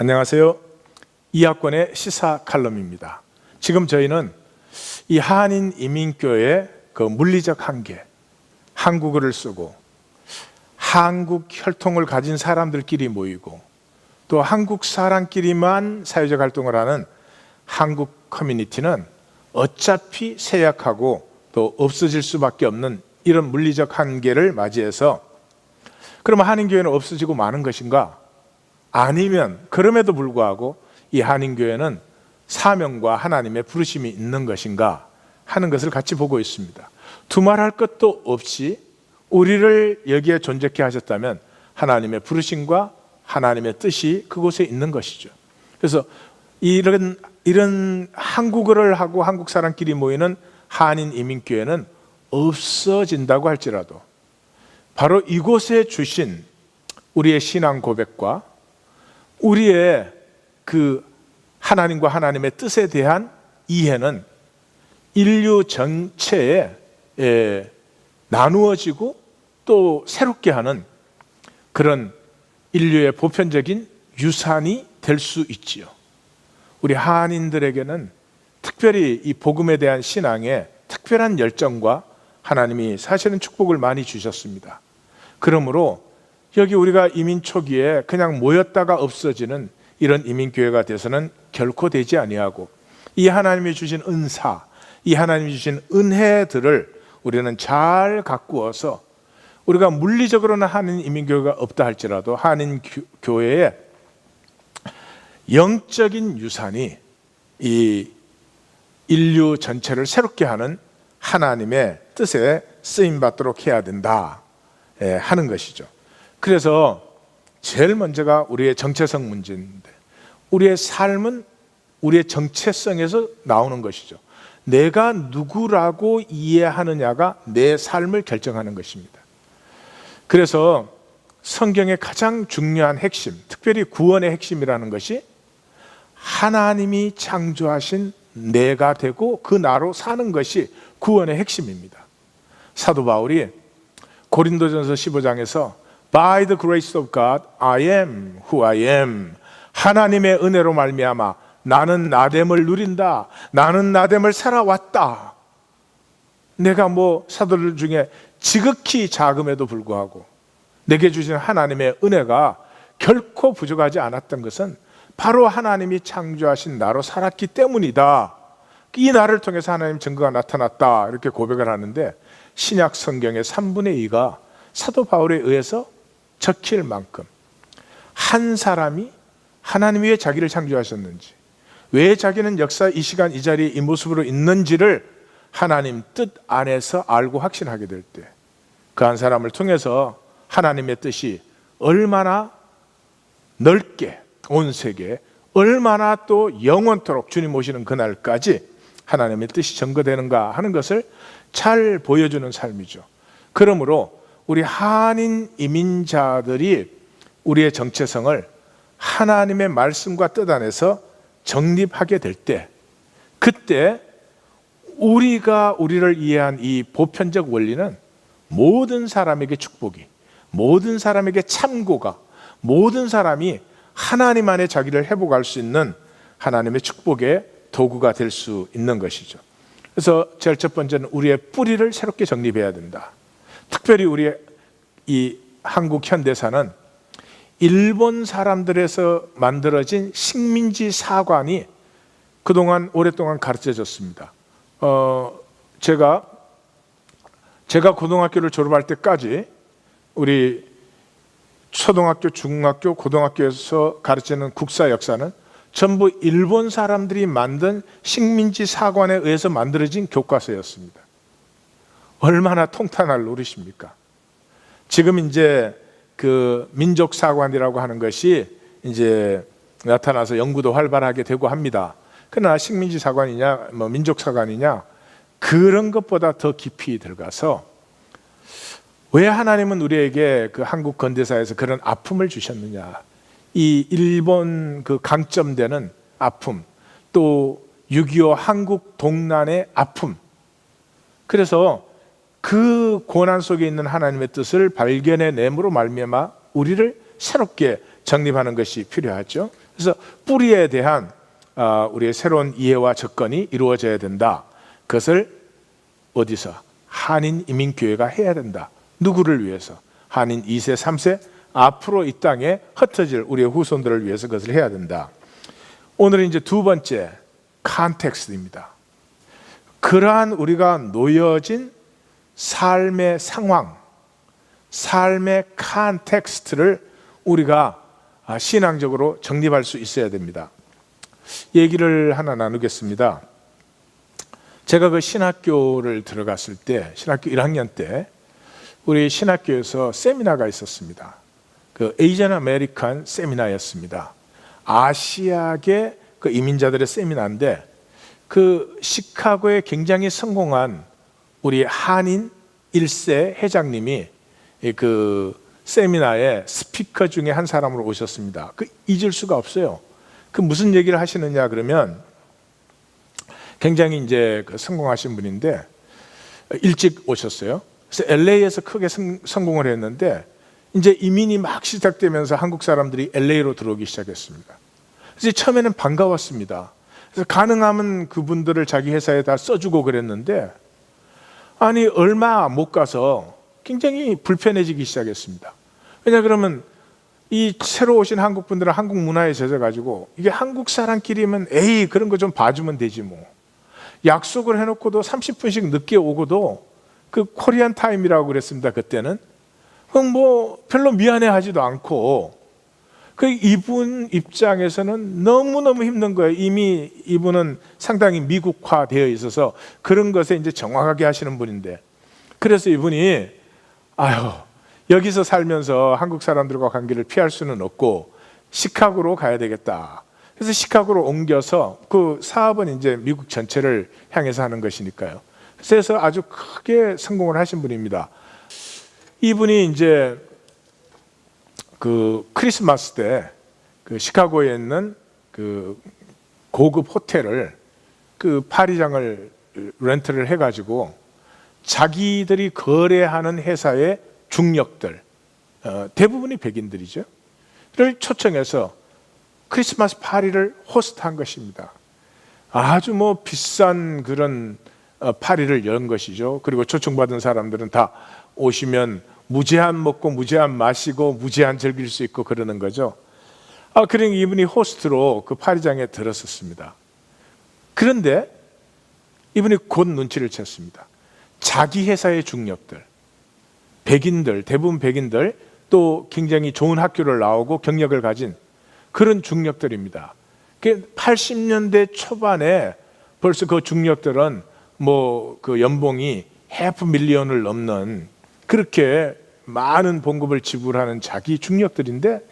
안녕하세요. 이학권의 시사 칼럼입니다. 지금 저희는 이 한인 이민교의 그 물리적 한계, 한국어를 쓰고 한국 혈통을 가진 사람들끼리 모이고 또 한국 사람끼리만 사회적 활동을 하는 한국 커뮤니티는 어차피 쇠약하고 또 없어질 수밖에 없는 이런 물리적 한계를 맞이해서 그러면 한인교회는 없어지고 마는 것인가? 아니면 그럼에도 불구하고 이 한인교회는 사명과 하나님의 부르심이 있는 것인가 하는 것을 같이 보고 있습니다. 두말할 것도 없이 우리를 여기에 존재케 하셨다면 하나님의 부르심과 하나님의 뜻이 그곳에 있는 것이죠. 그래서 이런 한국어를 하고 한국 사람끼리 모이는 한인 이민교회는 없어진다고 할지라도 바로 이곳에 주신 우리의 신앙 고백과 우리의 그 하나님과 하나님의 뜻에 대한 이해는 인류 전체에 나누어지고 또 새롭게 하는 그런 인류의 보편적인 유산이 될 수 있지요. 우리 한인들에게는 특별히 이 복음에 대한 신앙에 특별한 열정과 하나님이 사실은 축복을 많이 주셨습니다. 그러므로 여기 우리가 이민 초기에 그냥 모였다가 없어지는 이런 이민교회가 돼서는 결코 되지 아니하고 이 하나님이 주신 은사, 이 하나님이 주신 은혜들을 우리는 잘 가꾸어서 우리가 물리적으로는 한인 이민교회가 없다 할지라도 한인 교회의 영적인 유산이 이 인류 전체를 새롭게 하는 하나님의 뜻에 쓰임받도록 해야 된다 하는 것이죠. 그래서 제일 먼저가 우리의 정체성 문제인데 우리의 삶은 우리의 정체성에서 나오는 것이죠. 내가 누구라고 이해하느냐가 내 삶을 결정하는 것입니다. 그래서 성경의 가장 중요한 핵심, 특별히 구원의 핵심이라는 것이 하나님이 창조하신 내가 되고 그 나로 사는 것이 구원의 핵심입니다. 사도 바울이 고린도전서 15장에서 By the grace of God, I am who I am. 하나님의 은혜로 말미암아 나는 나됨을 누린다. 나는 나됨을 살아왔다. 내가 사도들 중에 지극히 작음에도 불구하고 내게 주신 하나님의 은혜가 결코 부족하지 않았던 것은 바로 하나님이 창조하신 나로 살았기 때문이다. 이 나를 통해서 하나님 증거가 나타났다. 이렇게 고백을 하는데 신약 성경의 3분의 2가 사도 바울에 의해서 적힐 만큼 한 사람이 하나님이 왜 자기를 창조하셨는지, 왜 자기는 역사 이 시간 이 자리에 이 모습으로 있는지를 하나님 뜻 안에서 알고 확신하게 될 때 그 한 사람을 통해서 하나님의 뜻이 얼마나 넓게 온 세계에 얼마나 또 영원토록 주님 오시는 그날까지 하나님의 뜻이 전거되는가 하는 것을 잘 보여주는 삶이죠. 그러므로 우리 한인 이민자들이 우리의 정체성을 하나님의 말씀과 뜻 안에서 정립하게 될 때, 그때 우리가 우리를 이해한 이 보편적 원리는 모든 사람에게 축복이, 모든 사람에게 참고가, 모든 사람이 하나님 안에 자기를 회복할 수 있는 하나님의 축복의 도구가 될 수 있는 것이죠. 그래서 제일 첫 번째는 우리의 뿌리를 새롭게 정립해야 된다. 특별히 우리의 이 한국 현대사는 일본 사람들에서 만들어진 식민지 사관이 그동안 오랫동안 가르쳐졌습니다. 제가 고등학교를 졸업할 때까지 우리 초등학교, 중학교, 고등학교에서 가르치는 국사 역사는 전부 일본 사람들이 만든 식민지 사관에 의해서 만들어진 교과서였습니다. 얼마나 통탄할 노릇입니까? 지금 이제 그 민족 사관이라고 하는 것이 이제 나타나서 연구도 활발하게 되고 합니다. 그러나 식민지 사관이냐, 민족 사관이냐, 그런 것보다 더 깊이 들어가서 왜 하나님은 우리에게 그 한국 근대사에서 그런 아픔을 주셨느냐? 이 일본 그 강점되는 아픔, 또 6.25 한국 동란의 아픔. 그래서 그 고난 속에 있는 하나님의 뜻을 발견해냄으로 말미암아 우리를 새롭게 정립하는 것이 필요하죠. 그래서 뿌리에 대한 우리의 새로운 이해와 접근이 이루어져야 된다. 그것을 어디서? 한인 이민교회가 해야 된다. 누구를 위해서? 한인 2세, 3세 앞으로 이 땅에 흩어질 우리의 후손들을 위해서 그것을 해야 된다. 오늘은 이제 두 번째 컨텍스트입니다. 그러한 우리가 놓여진 삶의 상황, 삶의 컨텍스트를 우리가 신앙적으로 정립할 수 있어야 됩니다. 얘기를 하나 나누겠습니다. 제가 그 신학교를 들어갔을 때, 신학교 1학년 때 우리 신학교에서 세미나가 있었습니다. 그 에이전 아메리칸 세미나였습니다. 아시아계 그 이민자들의 세미나인데, 그 시카고에 굉장히 성공한 우리 한인 1세 회장님이 그 세미나에 스피커 중에 한 사람으로 오셨습니다. 그 잊을 수가 없어요. 그 무슨 얘기를 하시느냐 그러면, 굉장히 이제 그 성공하신 분인데 일찍 오셨어요. 그래서 LA에서 크게 성공을 했는데, 이제 이민이 막 시작되면서 한국 사람들이 LA로 들어오기 시작했습니다. 그래서 처음에는 반가웠습니다. 그래서 가능하면 그분들을 자기 회사에 다 써주고 그랬는데, 아니 얼마 못 가서 굉장히 불편해지기 시작했습니다. 왜냐 그러면 이 새로 오신 한국 분들은 한국 문화에 젖어가지고, 이게 한국 사람끼리면 에이 그런 거 좀 봐주면 되지 뭐, 약속을 해놓고도 30분씩 늦게 오고도 그 코리안 타임이라고 그랬습니다. 그때는 뭐 별로 미안해하지도 않고, 그 이분 입장에서는 너무너무 힘든 거예요. 이미 이분은 상당히 미국화되어 있어서 그런 것에 이제 정확하게 하시는 분인데, 그래서 이분이 여기서 살면서 한국 사람들과 관계를 피할 수는 없고 시카고로 가야 되겠다. 그래서 시카고로 옮겨서, 그 사업은 이제 미국 전체를 향해서 하는 것이니까요. 그래서 아주 크게 성공을 하신 분입니다. 이분이 이제 그 크리스마스 때 그 시카고에 있는 그 고급 호텔을, 그 파리장을 렌트를 해가지고 자기들이 거래하는 회사의 중력들, 대부분이 백인들이죠, 를 초청해서 크리스마스 파리를 호스트한 것입니다. 아주 뭐 비싼 그런 파리를 연 것이죠. 그리고 초청받은 사람들은 다 오시면 무제한 먹고 무제한 마시고 무제한 즐길 수 있고 그러는 거죠. 그러니까 이분이 호스트로 그 파리장에 들었었습니다. 그런데 이분이 곧 눈치를 챘습니다. 자기 회사의 중력들, 백인들, 대부분 백인들, 또 굉장히 좋은 학교를 나오고 경력을 가진 그런 중력들입니다. 80년대 초반에 벌써 그 중력들은 뭐 그 연봉이 $500,000,000을 넘는 그렇게 많은 봉급을 지불하는 자기 중력들인데,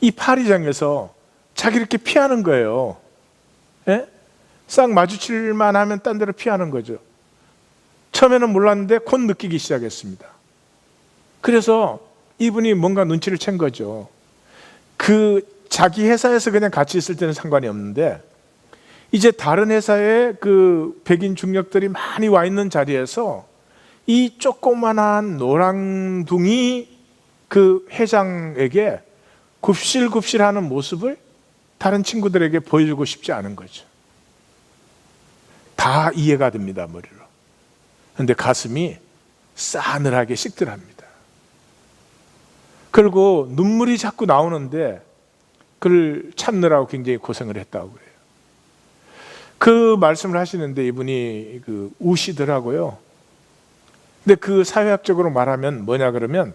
이 파리장에서 자기 이렇게 피하는 거예요. 예? 싹 마주칠만 하면 딴 데로 피하는 거죠. 처음에는 몰랐는데 곧 느끼기 시작했습니다. 그래서 이분이 뭔가 눈치를 챈 거죠. 그 자기 회사에서 그냥 같이 있을 때는 상관이 없는데, 이제 다른 회사에 그 백인 중력들이 많이 와 있는 자리에서 이 조그만한 노랑둥이 그 회장에게 굽실굽실하는 모습을 다른 친구들에게 보여주고 싶지 않은 거죠. 다 이해가 됩니다, 머리로. 그런데 가슴이 싸늘하게 식더랍니다. 그리고 눈물이 자꾸 나오는데 그를 참느라고 굉장히 고생을 했다고 그래요. 그 말씀을 하시는데 이분이 우시더라고요. 근데 그 사회학적으로 말하면 뭐냐 그러면,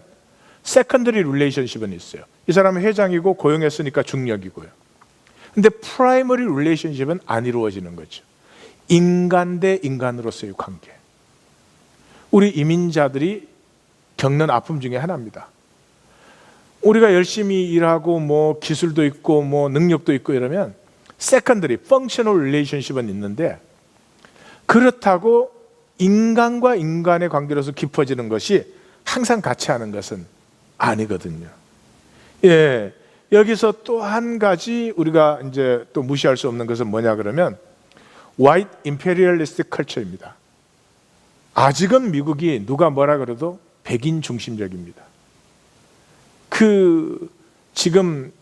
세컨더리 릴레이션십은 있어요. 이 사람은 회장이고 고용했으니까 중력이고요. 근데 프라이머리 릴레이션십은 안 이루어지는 거죠. 인간 대 인간으로서의 관계. 우리 이민자들이 겪는 아픔 중에 하나입니다. 우리가 열심히 일하고 뭐 기술도 있고 뭐 능력도 있고 이러면 세컨더리, 펑셔널 릴레이션십은 있는데, 그렇다고 인간과 인간의 관계로서 깊어지는 것이 항상 같이 하는 것은 아니거든요. 예, 여기서 또 한 가지 우리가 이제 또 무시할 수 없는 것은 뭐냐 그러면, White Imperialistic Culture입니다. 아직은 미국이 누가 뭐라 그래도 백인 중심적입니다. 지금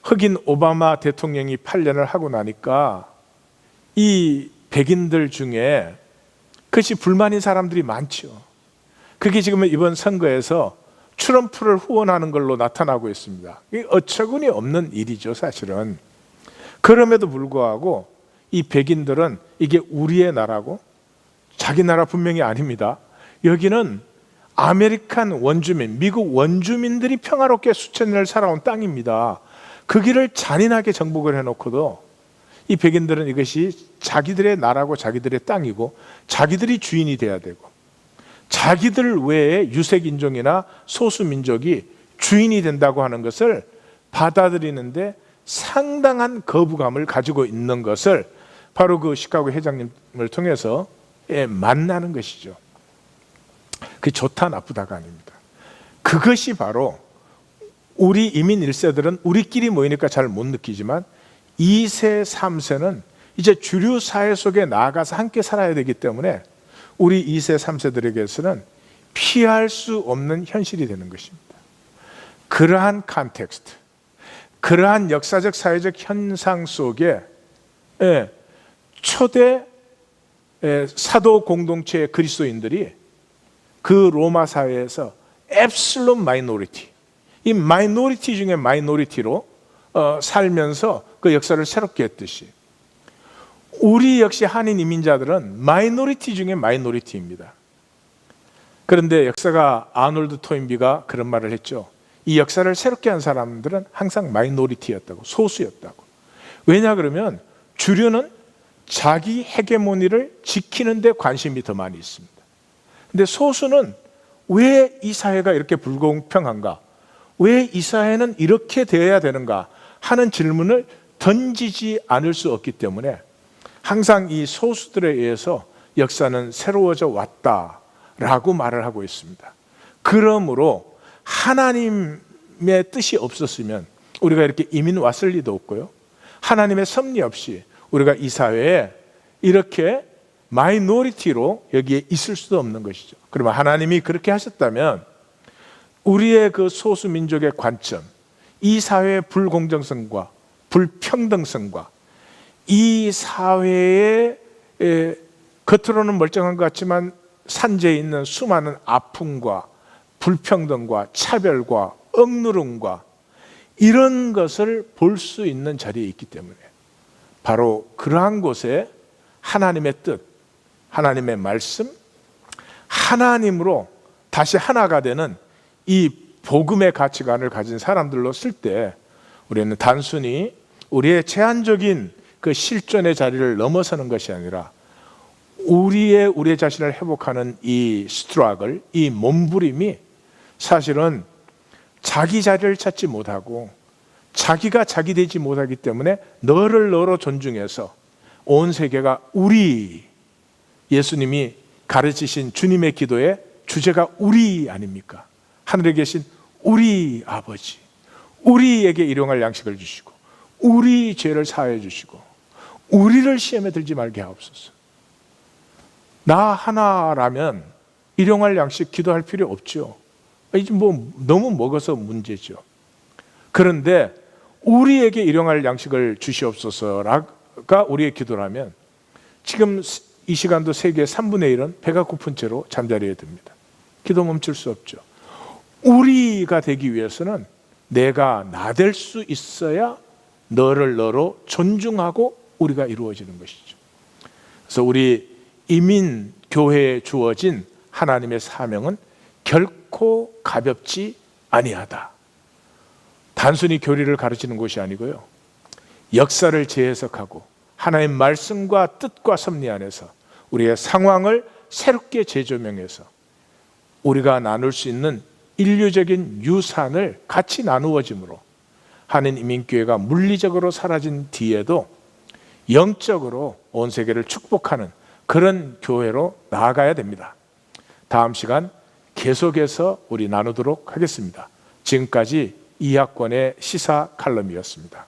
흑인 오바마 대통령이 8년을 하고 나니까 이 백인들 중에 그것이 불만인 사람들이 많죠. 그게 지금 이번 선거에서 트럼프를 후원하는 걸로 나타나고 있습니다. 이게 어처구니 없는 일이죠, 사실은. 그럼에도 불구하고 이 백인들은 이게 우리의 나라고 자기 나라 분명히 아닙니다. 여기는 아메리칸 원주민, 미국 원주민들이 평화롭게 수천 년을 살아온 땅입니다. 그 길을 잔인하게 정복을 해놓고도 이 백인들은 이것이 자기들의 나라고 자기들의 땅이고 자기들이 주인이 돼야 되고 자기들 외에 유색인종이나 소수민족이 주인이 된다고 하는 것을 받아들이는데 상당한 거부감을 가지고 있는 것을 바로 그 시카고 회장님을 통해서 만나는 것이죠. 그게 좋다 나쁘다가 아닙니다. 그것이 바로 우리 이민 1세들은 우리끼리 모이니까 잘 못 느끼지만 2세, 3세는 이제 주류 사회 속에 나아가서 함께 살아야 되기 때문에 우리 2세, 3세들에게서는 피할 수 없는 현실이 되는 것입니다. 그러한 컨텍스트, 그러한 역사적 사회적 현상 속에 초대 사도 공동체의 그리스도인들이 그 로마 사회에서 앱슬론 마이노리티, 이 마이노리티 중에 마이노리티로 살면서 그 역사를 새롭게 했듯이 우리 역시 한인 이민자들은 마이노리티 중에 마이노리티입니다. 그런데 역사가 아놀드 토인비가 그런 말을 했죠. 이 역사를 새롭게 한 사람들은 항상 마이노리티였다고, 소수였다고. 왜냐 그러면 주류는 자기 헤게모니를 지키는 데 관심이 더 많이 있습니다. 근데 소수는 왜 이 사회가 이렇게 불공평한가? 왜 이 사회는 이렇게 되어야 되는가? 하는 질문을 던지지 않을 수 없기 때문에 항상 이 소수들에 의해서 역사는 새로워져 왔다라고 말을 하고 있습니다. 그러므로 하나님의 뜻이 없었으면 우리가 이렇게 이민 왔을 리도 없고요. 하나님의 섭리 없이 우리가 이 사회에 이렇게 마이노리티로 여기에 있을 수도 없는 것이죠. 그러면 하나님이 그렇게 하셨다면 우리의 그 소수민족의 관점, 이 사회의 불공정성과 불평등성과 이 사회의 겉으로는 멀쩡한 것 같지만 산재에 있는 수많은 아픔과 불평등과 차별과 억누름과 이런 것을 볼 수 있는 자리에 있기 때문에 바로 그러한 곳에 하나님의 뜻, 하나님의 말씀, 하나님으로 다시 하나가 되는 이 복음의 가치관을 가진 사람들로 쓸 때 우리는 단순히 우리의 제한적인 그 실존의 자리를 넘어서는 것이 아니라 우리 자신을 회복하는 이 스트러글, 이 몸부림이 사실은 자기 자리를 찾지 못하고 자기가 자기 되지 못하기 때문에 너를 너로 존중해서 온 세계가 우리, 예수님이 가르치신 주님의 기도의 주제가 우리 아닙니까? 하늘에 계신 우리 아버지, 우리에게 일용할 양식을 주시고 우리 죄를 사하여 주시고 우리를 시험에 들지 말게 하옵소서. 나 하나라면 일용할 양식 기도할 필요 없죠. 이제 뭐 너무 먹어서 문제죠. 그런데 우리에게 일용할 양식을 주시옵소서가 우리의 기도라면 지금 이 시간도 세계의 3분의 1은 배가 고픈 채로 잠자리에 듭니다. 기도 멈출 수 없죠. 우리가 되기 위해서는 내가 나 될 수 있어야 너를 너로 존중하고 우리가 이루어지는 것이죠. 그래서 우리 이민 교회에 주어진 하나님의 사명은 결코 가볍지 아니하다. 단순히 교리를 가르치는 것이 아니고요. 역사를 재해석하고 하나님의 말씀과 뜻과 섭리 안에서 우리의 상황을 새롭게 재조명해서 우리가 나눌 수 있는 인류적인 유산을 같이 나누어짐으로 한인 이민교회가 물리적으로 사라진 뒤에도 영적으로 온 세계를 축복하는 그런 교회로 나아가야 됩니다. 다음 시간 계속해서 우리 나누도록 하겠습니다. 지금까지 이학권의 시사 칼럼이었습니다.